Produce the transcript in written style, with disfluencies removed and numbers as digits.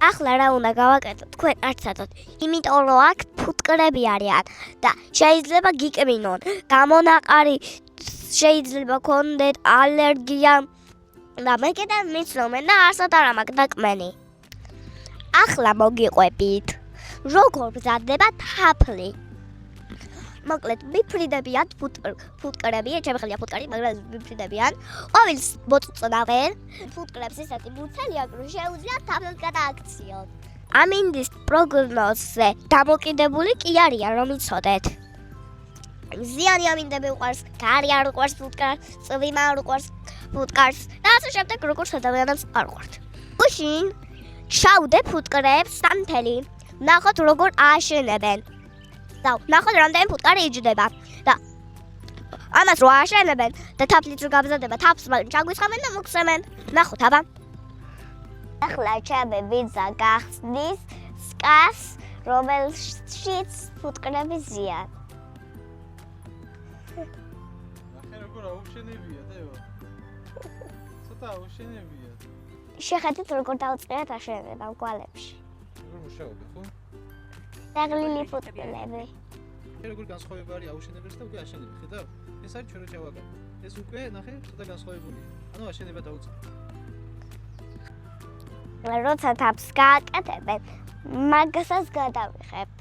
ახლა რა უნდა გავაკეთოთ? თქვენ არ ცადოთ. იმიტომ რომ აქ ფუტკრები არიან და შეიძლება გიკმინონ. გამონაყარი შეიძლება გქონდეთ ალერგია და მეკედა მიცნობენ და არსად არ მაქვს დაკმენი. ახლა მოგიყვებით. როგორ მზადდება თაფლი? მოკლედ მიფრიდებიან ფუტკრები, შემხელია ფუტკარი, მაგრამ მიფრიდებიან. ყვავილს მოწწნავენ. ფუტკრებს ისეთი მუცელი აქვს, რომ შეუძლიათ თაფლს გადააქციოთ. ამინდის პროგნოზზე დამოკიდებული კი არიან, რომ იცოდეთ. ზიანი ამინდები უყვარს, კარი არ უყვარს ფუტკარს, წვიმა არ უყვარს ფუტკარს და ასე შემდეგ, როგორც ადამიანებს არ უყვართ. უშინ შავდე ფუტკრებს სამთელი. ნახოთ როგორ ააშენებენ. და ნახოთ რამდენი ფუტკარი იჯდება და ამას რო ააშენებენ და თაფლიც რო გამზადება, თაფლს ჩაგვისხამენ და მოგცემენ. ნახოთ აბა. ახლა ჩემი ვიძა გახსნის სკას, რომელშიც ფუტკრები ზიან. ნახე როგორ აუშენებია დევა. ცოტა აუშენებია. შეხედეთ როგორ დაუწყიათ აშენება გვალებში. როგორ მუშაობენ ხო? დაღლილი ფუტკრები. როგორ განსხვავება არის აუშენებელს და უკვე აშენები, ხედავ? ეს არის ჩვენ რო ჩავაგავ. ეს უკვე ნახე, ცოტა განსხვავებულია. ანუ აშენება დაუწყო. როცა თაფლს გააკეთებენ, მაგასაც გადავიხებ.